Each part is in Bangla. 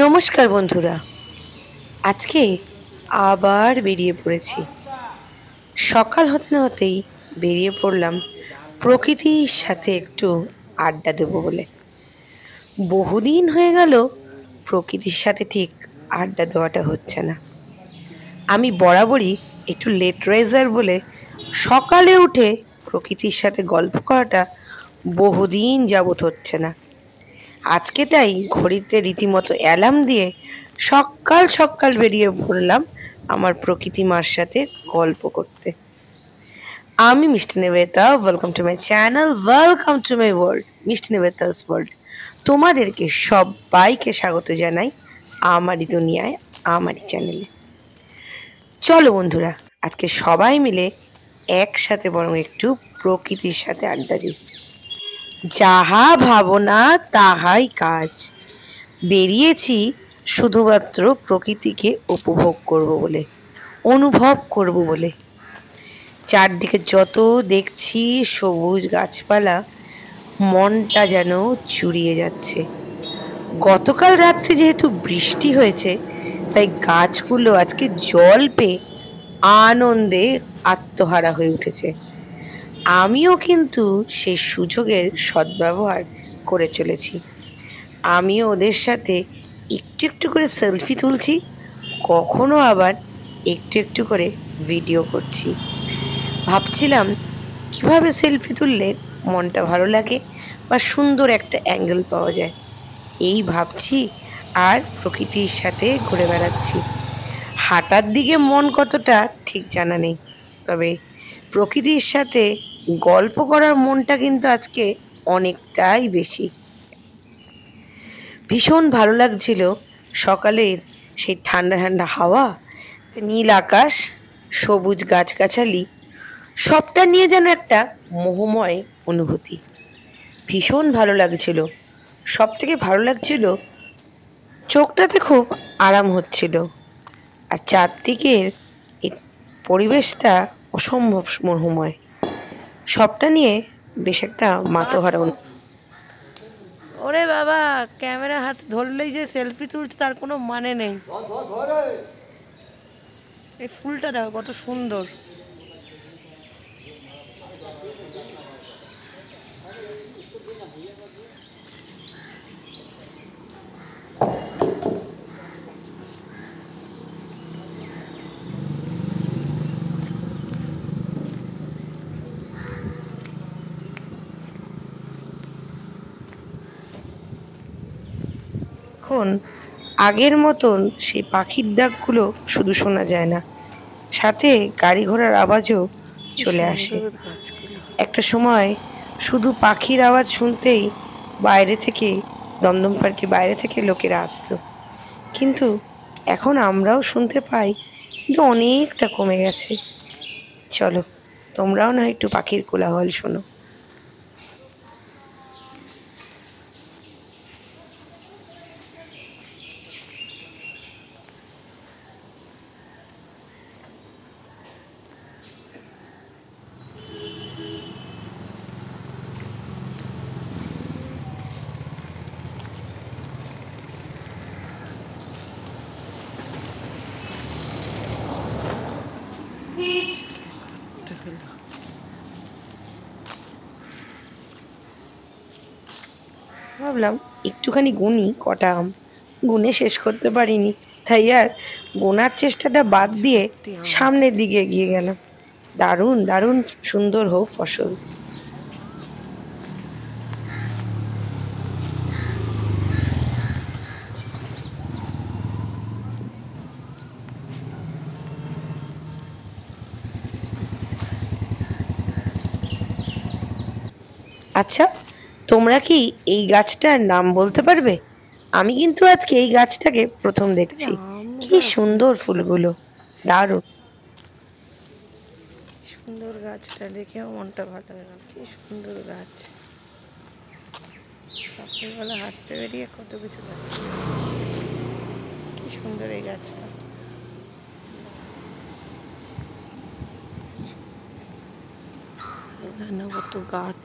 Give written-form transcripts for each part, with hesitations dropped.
নমস্কার বন্ধুরা, আজকে আবার বেরিয়ে পড়েছি। সকাল হতে না হতেই বেরিয়ে পড়লাম প্রকৃতির সাথে একটু আড্ডা দেব বলে। বহুদিন হয়ে গেল প্রকৃতির সাথে ঠিক আড্ডা দেওয়াটা হচ্ছে না। আমি বরাবরই একটু লেট রাইজার বলে সকালে উঠে প্রকৃতির সাথে গল্প করাটা বহুদিন যাবত হচ্ছে না। আজকে তাই ঘড়িতে রীতিমতো অ্যালার্ম দিয়ে সকাল সকাল বেরিয়ে পড়লাম আমার প্রকৃতি মার সাথে গল্প করতে। আমি Mishti Nibeta, welcome to my channel, welcome to my world, Mishti Nibeta's world. তোমাদেরকে সবাইকে স্বাগত জানাই আমারই দুনিয়ায়, আমারই চ্যানেলে। চলো বন্ধুরা, আজকে সবাই মিলে একসাথে বরং একটু প্রকৃতির সাথে আড্ডা দিই। যাহা ভাবনা তাহাই কাজ। বেরিয়েছি শুধুমাত্র প্রকৃতিকে উপভোগ করব বলে, অনুভব করব বলে। চারদিকে যত দেখছি সবুজ গাছপালা, মনটা যেন জুড়িয়ে যাচ্ছে। গতকাল রাত্রে যেহেতু বৃষ্টি হয়েছে, তাই গাছগুলো আজকে জল পেয়ে আনন্দে আত্মহারা হয়ে উঠেছে। আমিও কিন্তু সেই সুযোগের সদ্ব্যবহার করে চলেছি। আমিও ওদের সাথে একটু একটু করে সেলফি তুলছি, কখনো আবার একটু একটু করে ভিডিও করছি। ভাবছিলাম কিভাবে সেলফি তুললে মনটা ভালো লাগে বা সুন্দর একটা অ্যাঙ্গেল পাওয়া যায়, এই ভাবছি আর প্রকৃতির সাথে ঘুরে বেড়াচ্ছি। হাঁটার দিকে মন কতটা ঠিক জানা নেই, তবে প্রকৃতির সাথে গল্প করার মনটা কিন্তু আজকে অনেকটাই বেশি। ভীষণ ভালো লাগছিল সকালের সেই ঠান্ডা ঠান্ডা হাওয়া, নীল আকাশ, সবুজ গাছগাছালি, সবটা নিয়ে যেন একটা মোহময় অনুভূতি। ভীষণ ভালো লাগছিল। সব থেকে ভালো লাগছিল চোখটাতে খুব আরাম হচ্ছিল, আর চারদিকের এই পরিবেশটা অসম্ভব মোহময়। সবটা নিয়ে বেশ একটা মাতোহারা ওরে বাবা, ক্যামেরা হাতে ধরলেই যে সেলফি তুলছে তার কোনো মানে নেই। এই ফুলটা দেখো কত সুন্দর। এখন আগের মতন সেই পাখির ডাকগুলো শুধু শোনা যায় না, সাথে গাড়ি ঘোড়ার আওয়াজও কি চলে আসে। সুন্দর গাছগুলো। একটা সময় শুধু পাখির আওয়াজ শুনতেই বাইরে থেকে, দমদম পার্কে বাইরে থেকে লোকেরা আসতো, কিন্তু এখন আমরাও শুনতে পাই, কিন্তু অনেকটা কমে গেছে। চলো, তোমরাও না একটু পাখির কোলাহল শোনো। ভাবলাম একটুখানি গুনি কটা আম, গুনে শেষ করতে পারিনি, তাই আর গোনার চেষ্টাটা বাদ দিয়ে সত্যি আম। সামনের দিকে এগিয়ে গেলাম। দারুণ দারুণ সুন্দর হোক ফসল। আচ্ছা, তোমরা কি এই গাছটার নাম বলতে পারবে? আমি কিন্তু আজকে এই গাছটাকে প্রথম দেখছি। আম কি গাছ সুন্দর নাকি? ফুলগুলো, দারুণ। সুন্দর গাছটা দেখে মনটা ভালো হয়ে গেল। কি সুন্দর গাছ। সকালবেলা হাঁটতে বেরিয়ে কত কিছু গাছ। কি সুন্দর এই গাছটা। এখানে কত গাছ।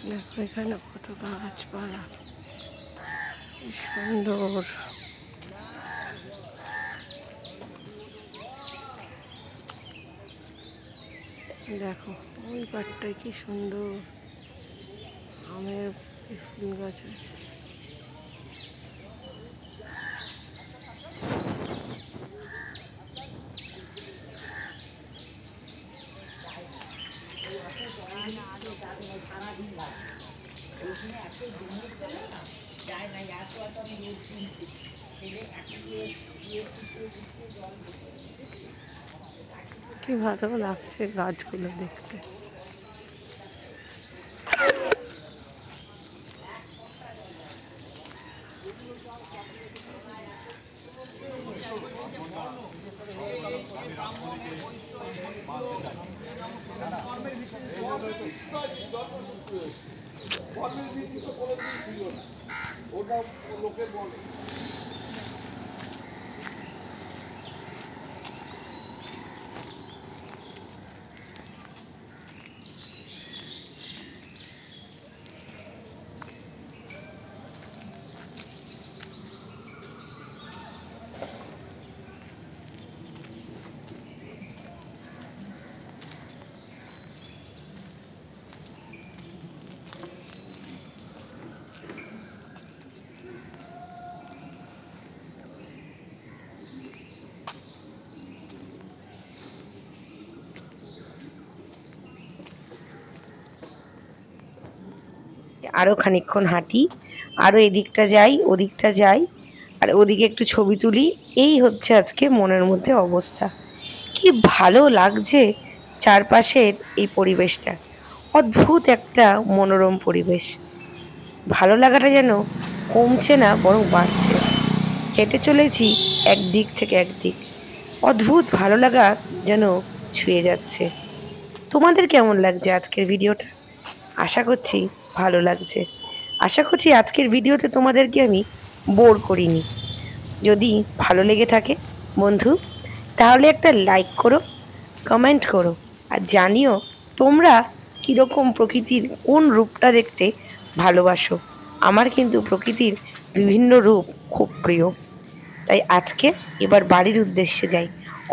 দেখো এখানে কত গাছপালা, কি সুন্দর। দেখো ওই পাটটায় কি সুন্দর আমের ফুল গাছ আছে। কি ভালো লাগছে গাছগুলো দেখতে। আরও খানিকক্ষণ হাঁটি, আরও এদিকটা যাই ওদিকটা যাই, আর ওদিকে একটু ছবি তুলি। এই হচ্ছে আজকে মনের মধ্যে অবস্থা। কি ভালো লাগছে চারপাশের এই পরিবেশটা, অদ্ভুত একটা মনোরম পরিবেশ। ভালো লাগাটা যেন কমছে না, বরং বাড়ছে। হেঁটে চলেছি একদিক থেকে একদিক, অদ্ভুত ভালো লাগা যেন ছুঁয়ে যাচ্ছে। তোমাদের কেমন লাগছে আজকের ভিডিওটা? আশা করছি ভালো লাগছে। আশা করছি আজকের ভিডিওতে তোমাদেরকে আমি বোর করিনি। যদি ভালো লেগে থাকে বন্ধু, তাহলে একটা লাইক করো, কমেন্ট করো, আর জানিও তোমরা কীরকম প্রকৃতির কোন রূপটা দেখতে ভালোবাসো। আমার কিন্তু প্রকৃতির বিভিন্ন রূপ খুব প্রিয়। তাই আজকে এবার বাড়ির উদ্দেশ্যে যাই,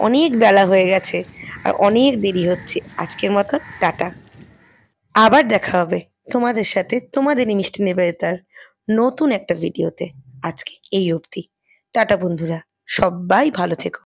অনেক বেলা হয়ে গেছে আর অনেক দেরি হচ্ছে। আজকের মতন টাটা। আবার দেখা হবে তোমাদের সাথে, তোমাদেরই মিষ্টি নিবেদিতার নতুন একটা ভিডিওতে। আজকে এই অবধি, টাটা বন্ধুরা, সবাই ভালো থেকো।